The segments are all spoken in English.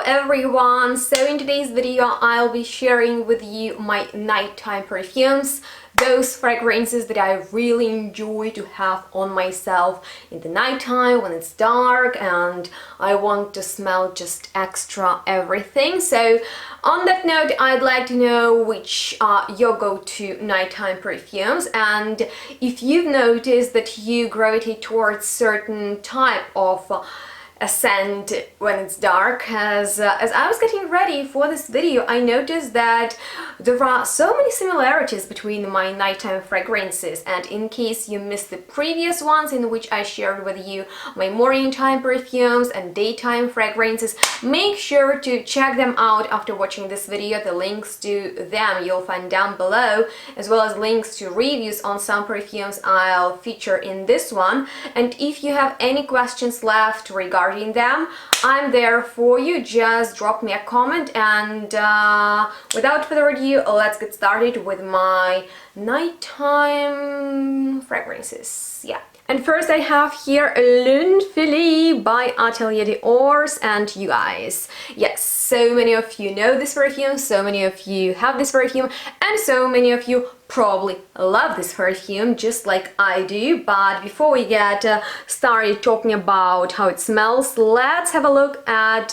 everyone! So in today's video I'll be sharing with you my nighttime perfumes, those fragrances that I really enjoy to have on myself in the nighttime when it's dark and I want to smell just extra everything. So on that note, I'd like to know which are your go-to nighttime perfumes, and if you've noticed that you gravitate towards certain type of a scent when it's dark. As I was getting ready for this video, I noticed that there are so many similarities between my nighttime fragrances, and in case you missed the previous ones in which I shared with you my morning time perfumes and daytime fragrances, make sure to check them out after watching this video. The links to them you'll find down below, as well as links to reviews on some perfumes I'll feature in this one. And if you have any questions left regarding them, I'm there for you. Just drop me a comment, and without further ado, let's get started with my nighttime fragrances. Yeah. And first I have here Lune Fili by Atelier d'Ors, and you guys, yes, so many of you know this perfume, so many of you have this perfume, and so many of you probably love this perfume just like I do. But before we get started talking about how it smells, let's have a look at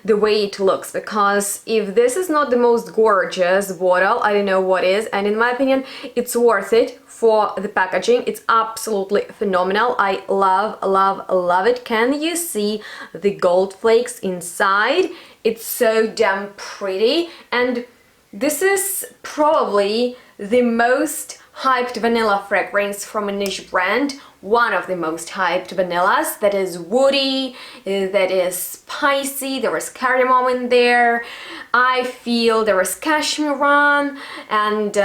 the way it looks, because if this is not the most gorgeous bottle, I don't know what is. And in my opinion, it's worth it for the packaging. It's absolutely phenomenal. I love it. Can you see the gold flakes inside? It's so damn pretty, and this is probably the most hyped vanilla fragrance from a niche brand, one of the most hyped vanillas that is woody, that is spicy. There is cardamom in there. I feel there is cashmeran and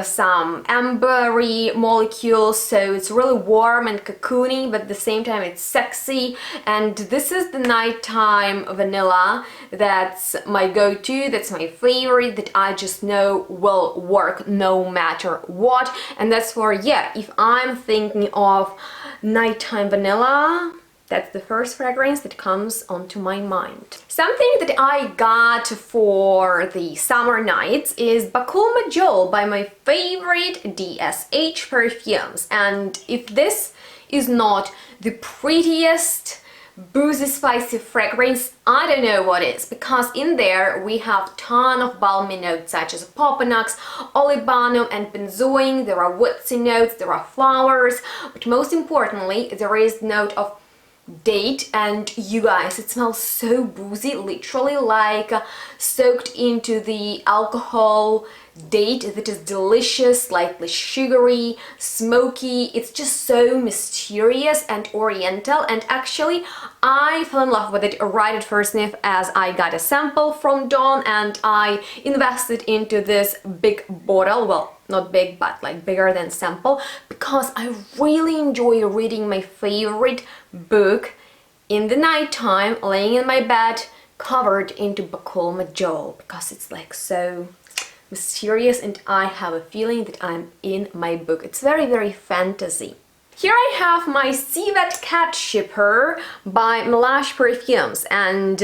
some ambery molecules, so it's really warm and cocoony, but at the same time it's sexy. And this is the nighttime vanilla that's my go-to, that's my favorite, that I just know will work no matter what. And that's for, yeah, if I'm thinking of nighttime vanilla, that's the first fragrance that comes onto my mind. Something that I got for the summer nights is Bakul Majol by my favorite DSH perfumes. And if this is not the prettiest boozy spicy fragrance, I don't know what is, because in there we have ton of balmy notes such as popenox, olibanum and benzoin. There are woodsy notes, there are flowers, but most importantly there is note of date. And you guys, it smells so boozy, literally like soaked into the alcohol date that is delicious, slightly sugary, smoky. It's just so mysterious and oriental, and actually I fell in love with it right at first sniff as I got a sample from Dawn and I invested into this big bottle. Well, not big, but like bigger than sample, because I really enjoy reading my favorite book in the nighttime, laying in my bed covered into Bakul Majol, because it's like so mysterious and I have a feeling that I'm in my book. It's very fantasy. Here I have my Civet Cat Shipper by Milosh Perfumes, and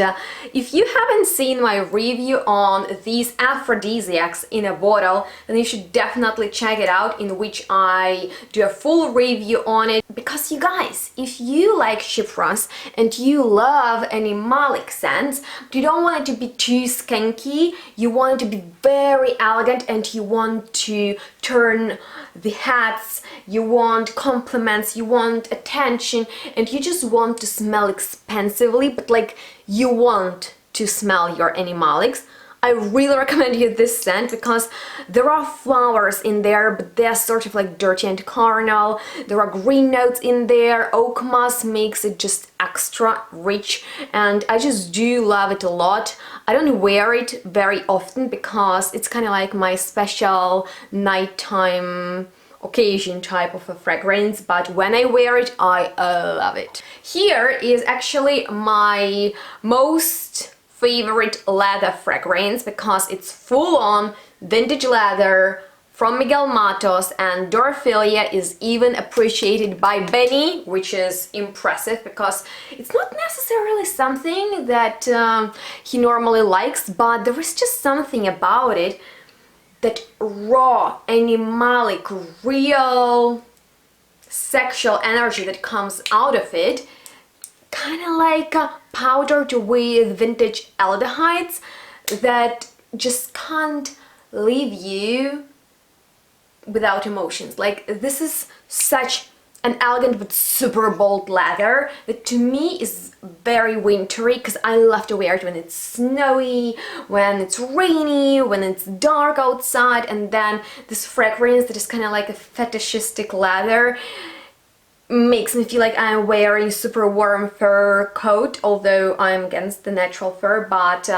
if you haven't seen my review on these aphrodisiacs in a bottle, then you should definitely check it out, in which I do a full review on it. Because you guys, if you like chiffons and you love animalic scents, but you don't want it to be too skanky, you want it to be very elegant, and you want to turn the heads, you want compliments, you want attention, and you just want to smell expensively, but like you want to smell your animalics, I really recommend you this scent, because there are flowers in there, but they're sort of like dirty and carnal. There are green notes in there. Oak moss makes it just extra rich, and I just do love it a lot. I don't wear it very often because it's kind of like my special nighttime occasion type of a fragrance, but when I wear it, I love it. Here is actually my most favorite leather fragrance, because it's full on vintage leather, from Miguel Matos, and Dorphilia is even appreciated by Benny, which is impressive because it's not necessarily something that he normally likes, but there is just something about it, that raw, animalic, real sexual energy that comes out of it, kind of like powdered with vintage aldehydes that just can't leave you without emotions. Like, this is such an elegant but super bold leather that to me is very wintry, because I love to wear it when it's snowy, when it's rainy, when it's dark outside, and then this fragrance that is kind of like a fetishistic leather makes me feel like I'm wearing super warm fur coat, although I'm against the natural fur, but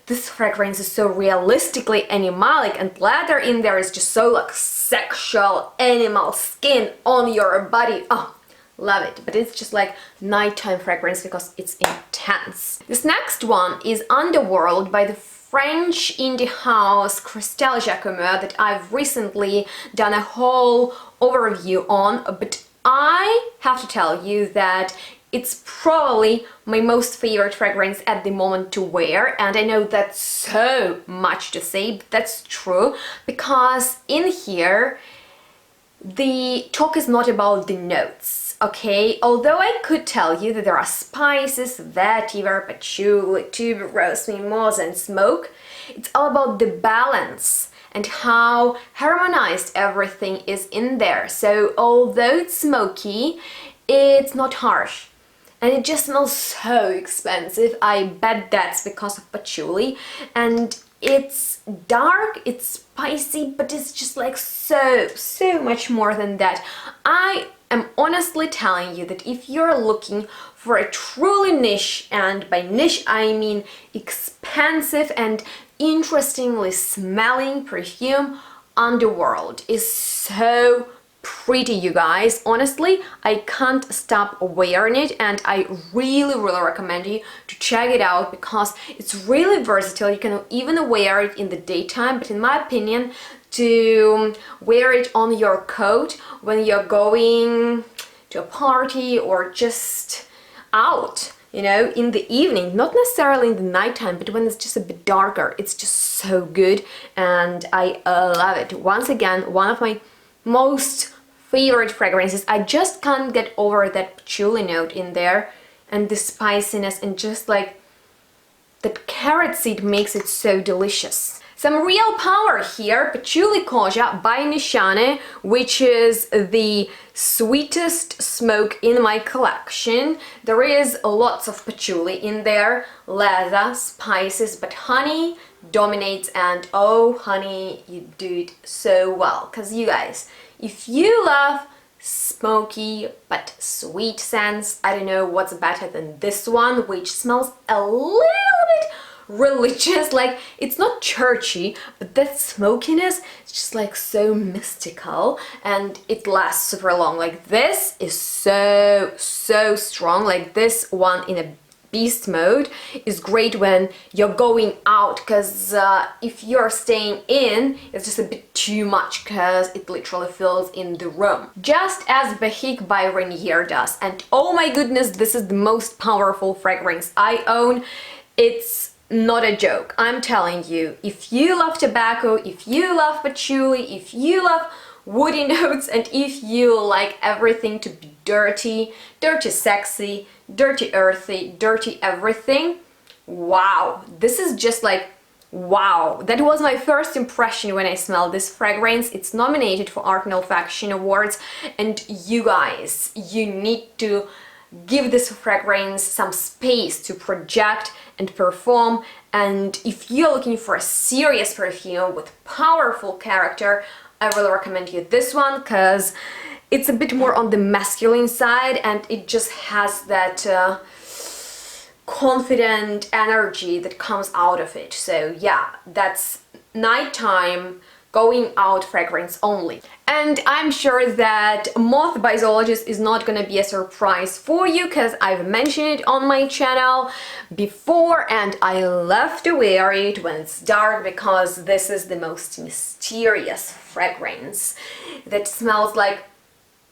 this fragrance is so realistically animalic, and leather in there is just so like sexual, animal skin on your body. Oh, love it. But it's just like nighttime fragrance because it's intense. This next one is Underworld by the French indie house Christelle Jacquemus that I've recently done a whole overview on, but I have to tell you that it's probably my most favorite fragrance at the moment to wear, and I know that's so much to say, but that's true, because in here the talk is not about the notes, okay? Although I could tell you that there are spices, vetiver, patchouli, tuberose, mimosa and smoke, it's all about the balance and how harmonized everything is in there. So although it's smoky, it's not harsh. And it just smells so expensive. I bet that's because of patchouli. And it's dark, it's spicy, but it's just like so much more than that. I am honestly telling you that if you're looking for a truly niche, and by niche I mean expensive and interestingly smelling perfume, Underworld is so pretty, you guys. Honestly, I can't stop wearing it, and I really recommend you to check it out because it's really versatile. You can even wear it in the daytime, but in my opinion, to wear it on your coat when you're going to a party or just out, you know, in the evening, not necessarily in the nighttime, but when it's just a bit darker, it's just so good, and I love it. Once again, one of my most favorite fragrances. I just can't get over that patchouli note in there, and the spiciness, and just like that carrot seed makes it so delicious. Some real power here, Patchouli Koja by Nishane, which is the sweetest smoke in my collection. There is lots of patchouli in there, leather, spices, but honey dominates, and oh honey, you do it so well. Because you guys, if you love smoky but sweet scents, I don't know what's better than this one, which smells a little bit religious. Like, it's not churchy, but that smokiness is just like so mystical, and it lasts super long. Like, this is so strong. Like, this one in a beast mode is great when you're going out, because if you're staying in, it's just a bit too much because it literally fills in the room, just as Behik by Renier does. And oh my goodness, this is the most powerful fragrance I own. It's not a joke, I'm telling you. If you love tobacco, if you love patchouli, if you love woody notes, and if you like everything to be dirty sexy, dirty earthy, dirty everything, wow, this is just like wow. That was my first impression when I smelled this fragrance. It's nominated for Art and Olfaction Awards, and you guys, you need to give this fragrance some space to project and perform. And if you're looking for a serious perfume with powerful character, I really recommend you this one, because it's a bit more on the masculine side, and it just has that confident energy that comes out of it. So yeah, that's nighttime going out fragrance only. And I'm sure that Moth Biologist is not gonna be a surprise for you because I've mentioned it on my channel before and I love to wear it when it's dark because this is the most mysterious fragrance that smells like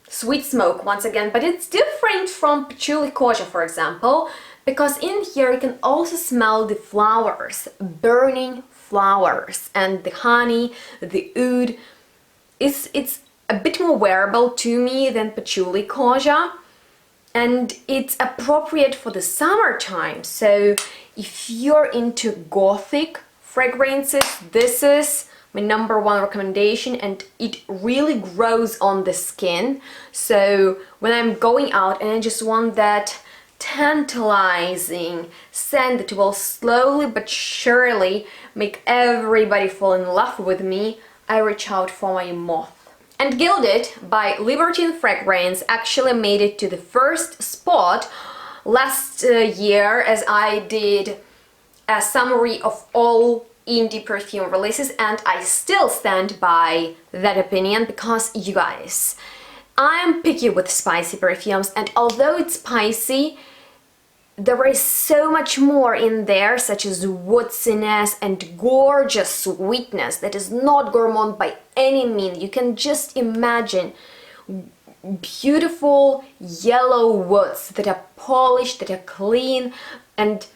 sweet smoke once again, but it's different from patchouli kasha, for example, because in here you can also smell the flowers, burning flowers, and the honey, the oud. It's a bit more wearable to me than patchouli kasha, and it's appropriate for the summertime. So if you're into gothic fragrances, this is my #1 recommendation, and it really grows on the skin. So when I'm going out and I just want that tantalizing scent that will slowly but surely make everybody fall in love with me, I reach out for my Moth. And Gilded by Libertine Fragrance actually made it to the first spot last year as I did a summary of all indie perfume releases, and I still stand by that opinion because, you guys, I'm picky with spicy perfumes, and although it's spicy, there is so much more in there, such as woodiness and gorgeous sweetness that is not gourmand by any means. You can just imagine beautiful yellow woods that are polished, that are clean, and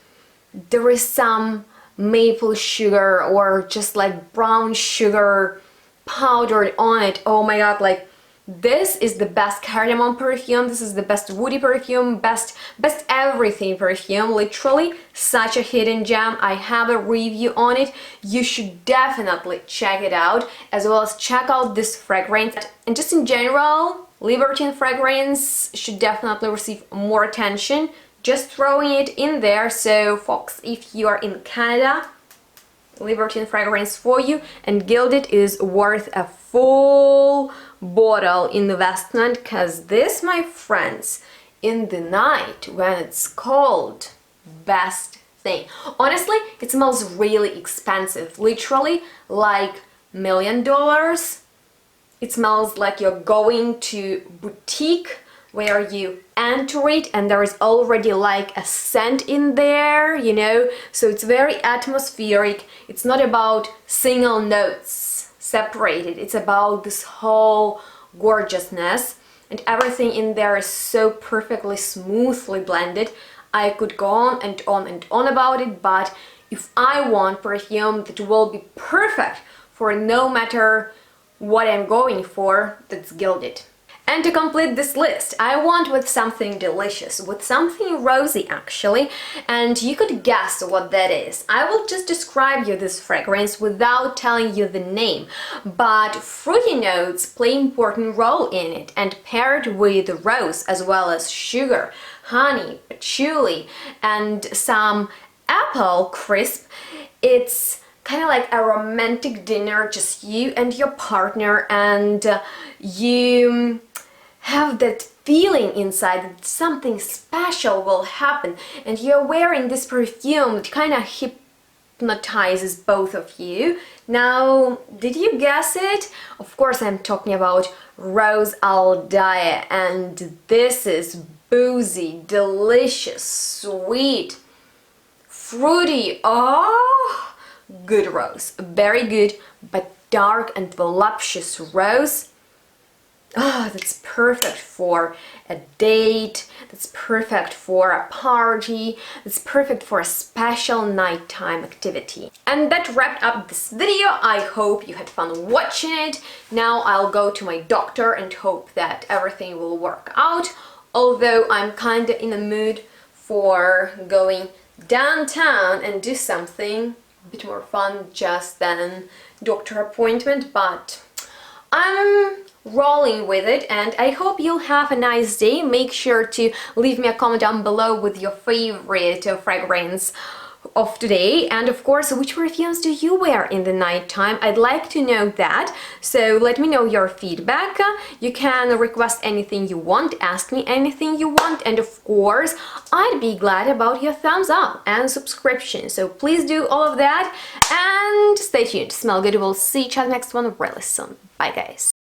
there is some maple sugar or just like brown sugar powdered on it. Oh my god, like this is the best cardamom perfume, this is the best woody perfume, best everything perfume, literally such a hidden gem. I have a review on it, you should definitely check it out, as well as check out this fragrance. And just in general, Libertine Fragrance should definitely receive more attention. Just throwing it in there. So folks, if you are in Canada, Libertine Fragrance for you, and Gilded is worth a full bottle investment, because this, my friends, in the night when it's cold, best thing. Honestly, it smells really expensive, literally like $1 million. It smells like you're going to boutique where you enter it and there is already like a scent in there, you know, so it's very atmospheric. It's not about single notes separated, it's about this whole gorgeousness, and everything in there is so perfectly smoothly blended. I could go on and on and on about it, but if I want perfume that will be perfect for no matter what I'm going for, that's Gilded. And to complete this list, I went with something delicious, with something rosy actually, and you could guess what that is. I will just describe you this fragrance without telling you the name, but fruity notes play an important role in it, and paired with rose as well as sugar, honey, patchouli, and some apple crisp, it's kind of like a romantic dinner, just you and your partner, and you have that feeling inside that something special will happen, and you're wearing this perfume that kind of hypnotizes both of you. Now, did you guess it? Of course, I'm talking about Rose Al Daya, and this is boozy, delicious, sweet, fruity, oh, good rose, very good, but dark and voluptuous rose. Oh, that's perfect for a date, that's perfect for a party, that's perfect for a special nighttime activity. And that wrapped up this video. I hope you had fun watching it. Now I'll go to my doctor and hope that everything will work out, although I'm kinda in a mood for going downtown and do something a bit more fun just than doctor appointment, but I'm rolling with it, and I hope you'll have a nice day. Make sure to leave me a comment down below with your favorite fragrance of today, and of course, which perfumes do you wear in the nighttime? I'd like to know that, so let me know your feedback. You can request anything you want, ask me anything you want, and of course, I'd be glad about your thumbs up and subscription, so please do all of that, and stay tuned. Smell good, we'll see each other next one really soon. Bye guys!